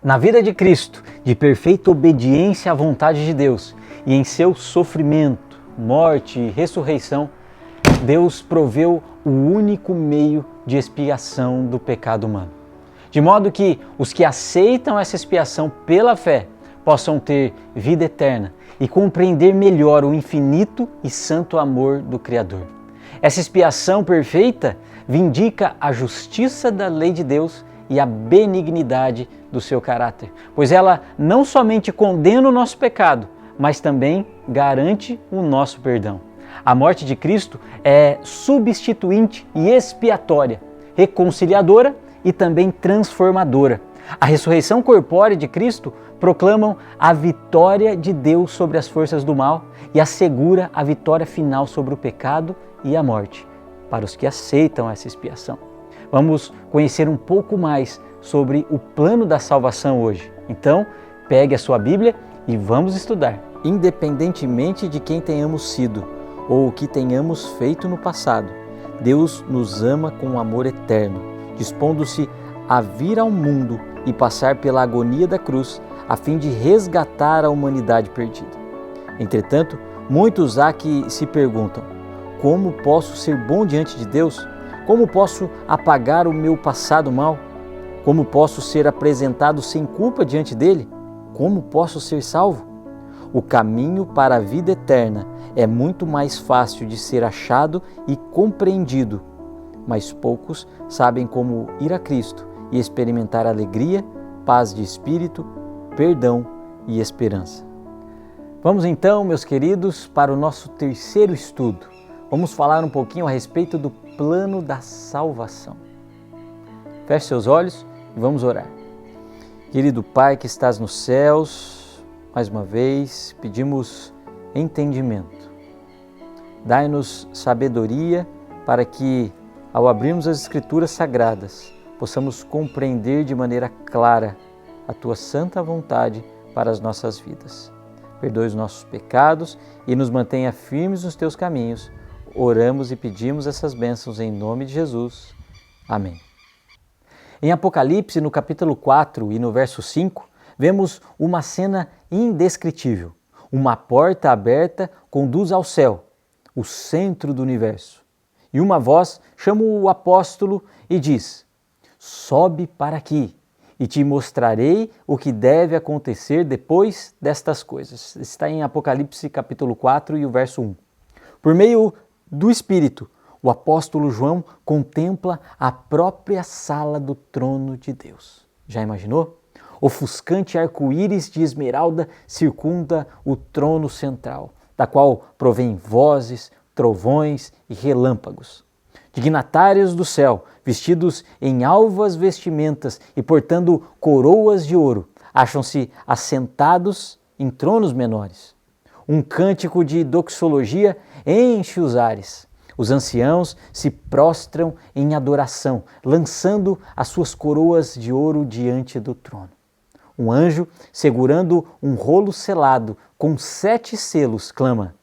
Na vida de Cristo, de perfeita obediência à vontade de Deus, e em seu sofrimento, morte e ressurreição, Deus proveu o único meio de expiação do pecado humano. De modo que os que aceitam essa expiação pela fé possam ter vida eterna e compreender melhor o infinito e santo amor do Criador. Essa expiação perfeita vindica a justiça da lei de Deus e a benignidade do seu caráter, pois ela não somente condena o nosso pecado, mas também garante o nosso perdão. A morte de Cristo é substituinte e expiatória, reconciliadora e também transformadora. A ressurreição corpórea de Cristo proclamam a vitória de Deus sobre as forças do mal e assegura a vitória final sobre o pecado e a morte, para os que aceitam essa expiação. Vamos conhecer um pouco mais sobre o plano da salvação hoje. Então, pegue a sua Bíblia e vamos estudar. Independentemente de quem tenhamos sido ou o que tenhamos feito no passado, Deus nos ama com um amor eterno, dispondo-se a vir ao mundo e passar pela agonia da cruz a fim de resgatar a humanidade perdida. Entretanto, muitos há que se perguntam: como posso ser bom diante de Deus? Como posso apagar o meu passado mal? Como posso ser apresentado sem culpa diante dele? Como posso ser salvo? O caminho para a vida eterna é muito mais fácil de ser achado e compreendido, mas poucos sabem como ir a Cristo e experimentar alegria, paz de espírito, perdão e esperança. Vamos então, meus queridos, para o nosso terceiro estudo. Vamos falar um pouquinho a respeito do plano da salvação. Feche seus olhos e vamos orar. Querido Pai que estás nos céus, mais uma vez pedimos entendimento. Dai-nos sabedoria para que, ao abrirmos as Escrituras Sagradas, possamos compreender de maneira clara a Tua santa vontade para as nossas vidas. Perdoe os nossos pecados e nos mantenha firmes nos Teus caminhos. Oramos e pedimos essas bênçãos em nome de Jesus. Amém. Em Apocalipse, no capítulo 4 e no verso 5, vemos uma cena indescritível. Uma porta aberta conduz ao céu, o centro do universo. E uma voz chama o apóstolo e diz: sobe para aqui e te mostrarei o que deve acontecer depois destas coisas. Está em Apocalipse capítulo 4 e o verso 1. Por meio do Espírito, o apóstolo João contempla a própria sala do trono de Deus. Já imaginou? Ofuscante arco-íris de esmeralda circunda o trono central, da qual provém vozes, trovões e relâmpagos. Dignatários do céu, vestidos em alvas vestimentas e portando coroas de ouro, acham-se assentados em tronos menores. Um cântico de doxologia enche os ares. Os anciãos se prostram em adoração, lançando as suas coroas de ouro diante do trono. Um anjo, segurando um rolo selado com 7 selos, clama: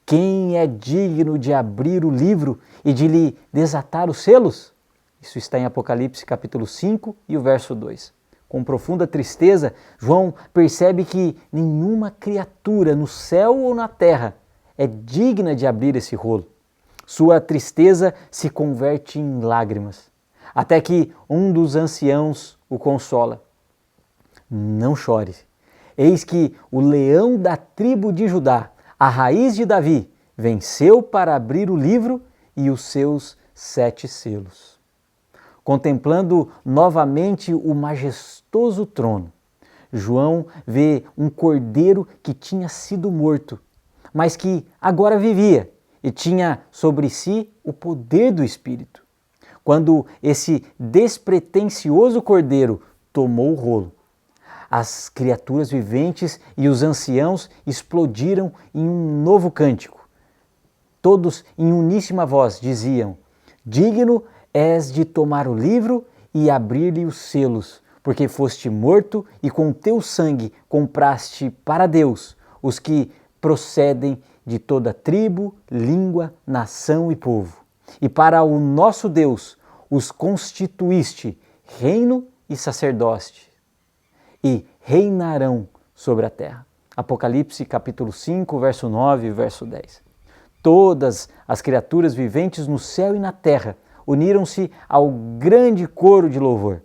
quem é digno de abrir o livro e de lhe desatar os selos? Isso está em Apocalipse capítulo 5 e o verso 2. Com profunda tristeza, João percebe que nenhuma criatura no céu ou na terra é digna de abrir esse rolo. Sua tristeza se converte em lágrimas, até que um dos anciãos o consola. Não chore, eis que o leão da tribo de Judá, a raiz de Davi, venceu para abrir o livro e os seus 7 selos. Contemplando novamente o majestoso trono, João vê um cordeiro que tinha sido morto, mas que agora vivia e tinha sobre si o poder do Espírito. Quando esse despretensioso cordeiro tomou o rolo, as criaturas viventes e os anciãos explodiram em um novo cântico. Todos, em uníssima voz, diziam: digno és de tomar o livro e abrir-lhe os selos, porque foste morto e com teu sangue compraste para Deus os que procedem de toda tribo, língua, nação e povo. E para o nosso Deus os constituíste reino e sacerdócio. e reinarão sobre a terra. Apocalipse capítulo 5, verso 9 e verso 10. Todas as criaturas viventes no céu e na terra uniram-se ao grande coro de louvor.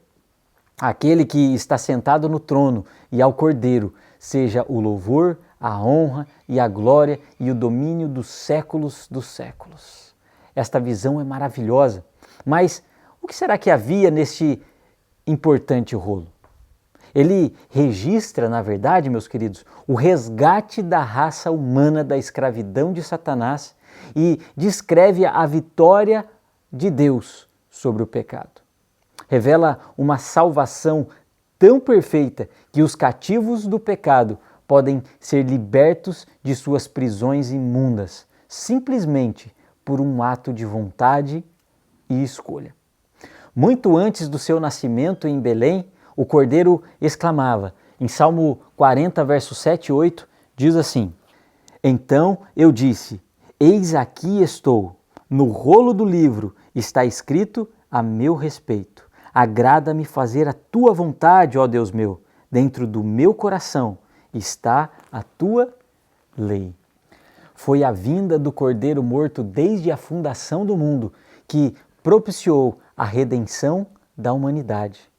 Aquele que está sentado no trono e ao Cordeiro, seja o louvor, a honra e a glória e o domínio dos séculos dos séculos. Esta visão é maravilhosa, mas o que será que havia neste importante rolo? Ele registra, na verdade, meus queridos, o resgate da raça humana da escravidão de Satanás e descreve a vitória de Deus sobre o pecado. Revela uma salvação tão perfeita que os cativos do pecado podem ser libertos de suas prisões imundas, simplesmente por um ato de vontade e escolha. Muito antes do seu nascimento em Belém, o Cordeiro exclamava, em Salmo 40, versos 7 e 8, diz assim: Então eu disse, eis aqui estou, no rolo do livro está escrito a meu respeito. Agrada-me fazer a tua vontade, ó Deus meu, dentro do meu coração está a tua lei. Foi a vinda do Cordeiro morto desde a fundação do mundo que propiciou a redenção da humanidade.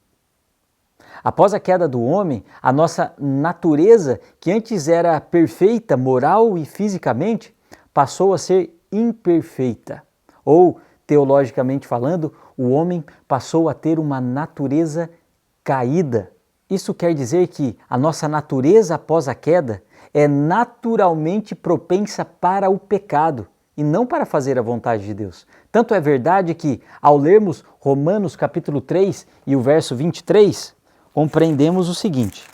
Após a queda do homem, a nossa natureza, que antes era perfeita, moral e fisicamente, passou a ser imperfeita. Ou, teologicamente falando, o homem passou a ter uma natureza caída. Isso quer dizer que a nossa natureza após a queda é naturalmente propensa para o pecado e não para fazer a vontade de Deus. Tanto é verdade que, ao lermos Romanos capítulo 3 e o verso 23, compreendemos o seguinte: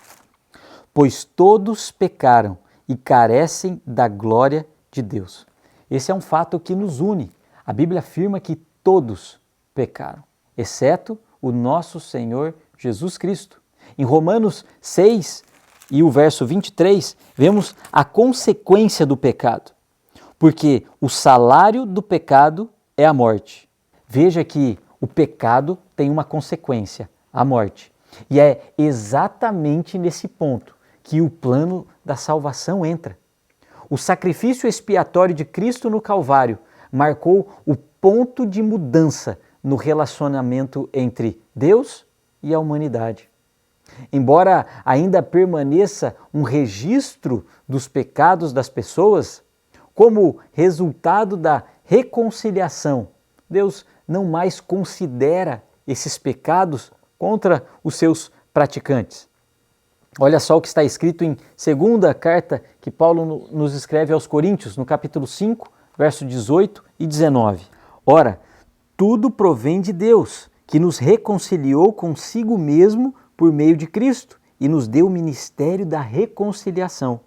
pois todos pecaram e carecem da glória de Deus. Esse é um fato que nos une. A Bíblia afirma que todos pecaram, exceto o nosso Senhor Jesus Cristo. Em Romanos 6 e o verso 23, vemos a consequência do pecado. Porque o salário do pecado é a morte. Veja que o pecado tem uma consequência, a morte. E é exatamente nesse ponto que o plano da salvação entra. O sacrifício expiatório de Cristo no Calvário marcou o ponto de mudança no relacionamento entre Deus e a humanidade. Embora ainda permaneça um registro dos pecados das pessoas, como resultado da reconciliação, Deus não mais considera esses pecados contra os seus praticantes. Olha só o que está escrito em segunda carta que Paulo nos escreve aos Coríntios, no capítulo 5, verso 18 e 19. Ora, tudo provém de Deus, que nos reconciliou consigo mesmo por meio de Cristo e nos deu o ministério da reconciliação.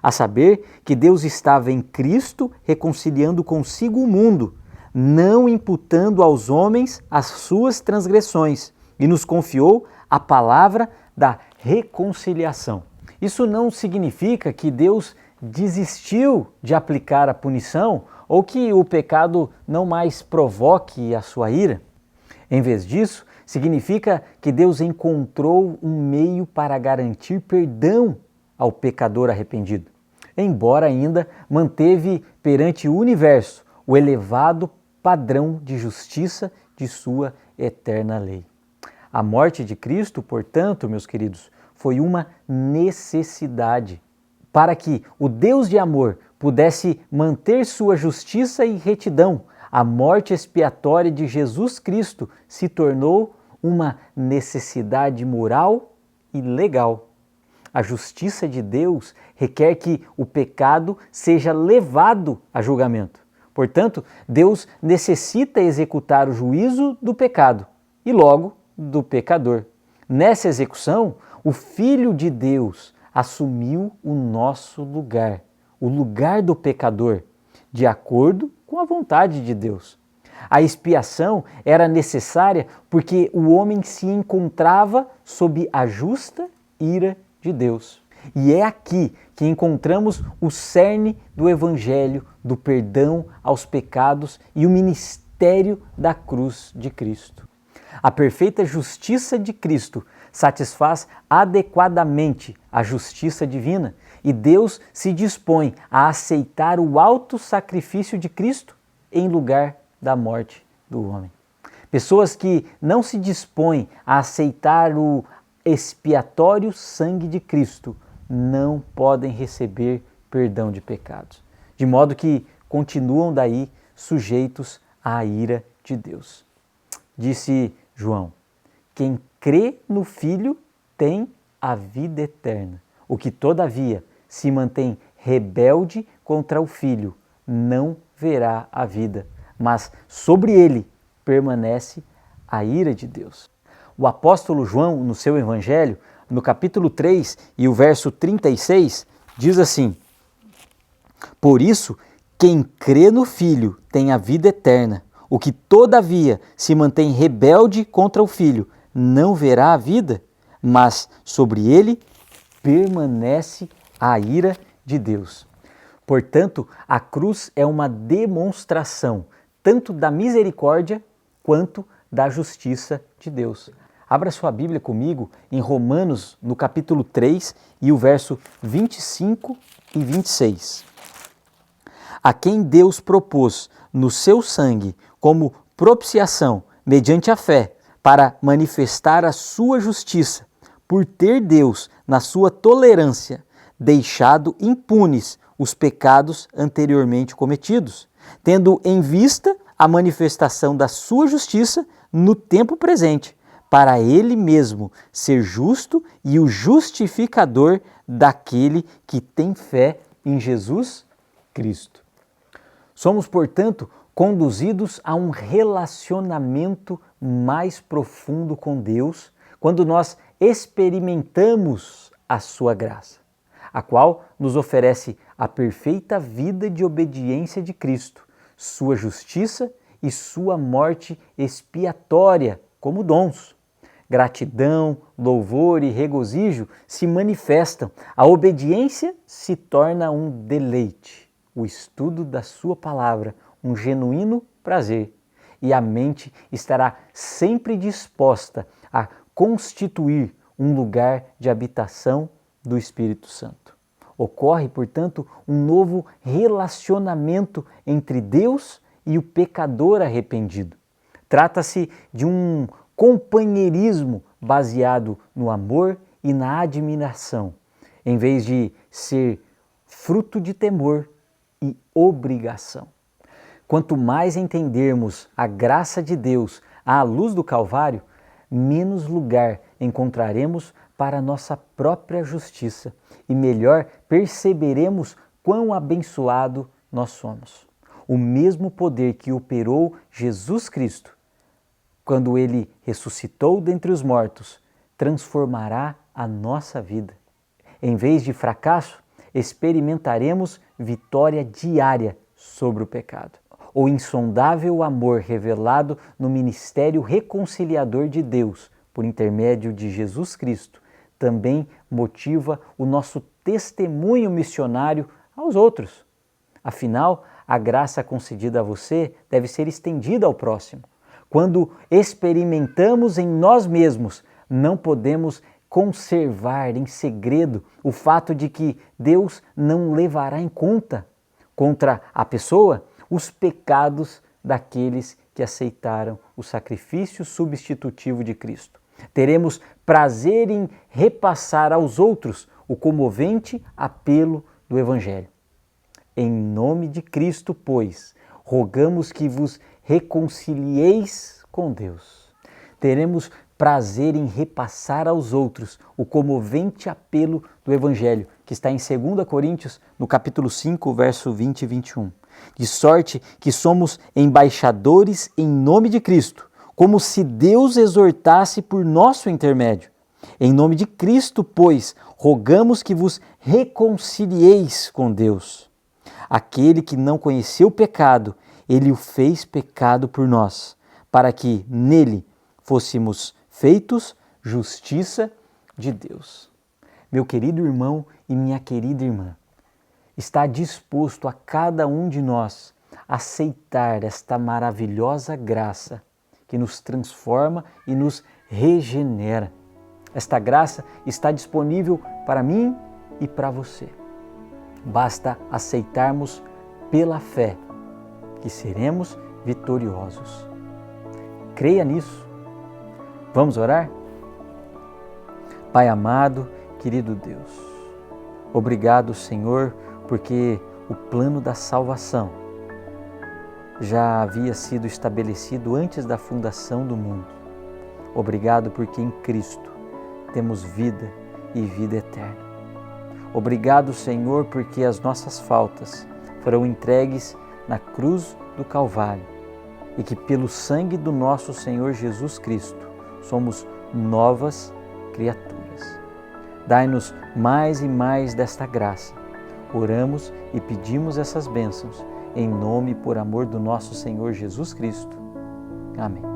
A saber que Deus estava em Cristo reconciliando consigo o mundo, não imputando aos homens as suas transgressões, e nos confiou a palavra da reconciliação. Isso não significa que Deus desistiu de aplicar a punição ou que o pecado não mais provoque a sua ira. Em vez disso, significa que Deus encontrou um meio para garantir perdão ao pecador arrependido, embora ainda manteve perante o universo o elevado padrão de justiça de sua eterna lei. A morte de Cristo, portanto, meus queridos, foi uma necessidade para que o Deus de amor pudesse manter sua justiça e retidão. A morte expiatória de Jesus Cristo se tornou uma necessidade moral e legal. A justiça de Deus requer que o pecado seja levado a julgamento. Portanto, Deus necessita executar o juízo do pecado e logo do pecador. Nessa execução, o Filho de Deus assumiu o nosso lugar, o lugar do pecador, de acordo com a vontade de Deus. A expiação era necessária porque o homem se encontrava sob a justa ira de Deus. E é aqui que encontramos o cerne do Evangelho, do perdão aos pecados e o ministério da cruz de Cristo. A perfeita justiça de Cristo satisfaz adequadamente a justiça divina e Deus se dispõe a aceitar o alto sacrifício de Cristo em lugar da morte do homem. Pessoas que não se dispõem a aceitar o expiatório sangue de Cristo não podem receber perdão de pecados, de modo que continuam daí sujeitos à ira de Deus. Disse João: quem crê no Filho tem a vida eterna. O que, todavia, se mantém rebelde contra o Filho não verá a vida, mas sobre ele permanece a ira de Deus. O apóstolo João, no seu Evangelho, no capítulo 3 e o verso 36, diz assim: por isso, quem crê no Filho tem a vida eterna. O que, todavia, se mantém rebelde contra o Filho não verá a vida, mas sobre ele permanece a ira de Deus. Portanto, a cruz é uma demonstração tanto da misericórdia quanto da justiça de Deus. Abra sua Bíblia comigo em Romanos, no capítulo 3 e o verso 25 e 26. A quem Deus propôs no seu sangue como propiciação mediante a fé, para manifestar a sua justiça, por ter Deus, na sua tolerância, deixado impunes os pecados anteriormente cometidos, tendo em vista a manifestação da sua justiça no tempo presente, para ele mesmo ser justo e o justificador daquele que tem fé em Jesus Cristo. Somos, portanto, conduzidos a um relacionamento mais profundo com Deus quando nós experimentamos a sua graça, a qual nos oferece a perfeita vida de obediência de Cristo, sua justiça e sua morte expiatória como dons. Gratidão, louvor e regozijo se manifestam. A obediência se torna um deleite. O estudo da sua palavra, um genuíno prazer. E a mente estará sempre disposta a constituir um lugar de habitação do Espírito Santo. Ocorre, portanto, um novo relacionamento entre Deus e o pecador arrependido. Trata-se de um companheirismo baseado no amor e na admiração, em vez de ser fruto de temor e obrigação. Quanto mais entendermos a graça de Deus à luz do Calvário, menos lugar encontraremos para nossa própria justiça e melhor perceberemos quão abençoado nós somos. O mesmo poder que operou Jesus Cristo, quando Ele ressuscitou dentre os mortos, transformará a nossa vida. Em vez de fracasso, experimentaremos vitória diária sobre o pecado. O insondável amor revelado no ministério reconciliador de Deus, por intermédio de Jesus Cristo, também motiva o nosso testemunho missionário aos outros. Afinal, a graça concedida a você deve ser estendida ao próximo. Quando experimentamos em nós mesmos, não podemos conservar em segredo o fato de que Deus não levará em conta contra a pessoa os pecados daqueles que aceitaram o sacrifício substitutivo de Cristo. Teremos prazer em repassar aos outros o comovente apelo do Evangelho. Em nome de Cristo, pois, rogamos que vos reconcilieis com Deus. Teremos prazer em repassar aos outros o comovente apelo do Evangelho, que está em 2 Coríntios, no capítulo 5, verso 20 e 21. De sorte que somos embaixadores em nome de Cristo, como se Deus exortasse por nosso intermédio. Em nome de Cristo, pois, rogamos que vos reconcilieis com Deus. Aquele que não conheceu o pecado, Ele o fez pecado por nós, para que nele fôssemos feitos justiça de Deus. Meu querido irmão e minha querida irmã, está disposto a cada um de nós aceitar esta maravilhosa graça que nos transforma e nos regenera. Esta graça está disponível para mim e para você. Basta aceitarmos pela fé que seremos vitoriosos. Creia nisso. Vamos orar? Pai amado, querido Deus, obrigado, Senhor, porque o plano da salvação já havia sido estabelecido antes da fundação do mundo. Obrigado porque em Cristo temos vida e vida eterna. Obrigado, Senhor, porque as nossas faltas foram entregues na cruz do Calvário e que pelo sangue do nosso Senhor Jesus Cristo somos novas criaturas. Dai-nos mais e mais desta graça. Oramos e pedimos essas bênçãos em nome e por amor do nosso Senhor Jesus Cristo. Amém.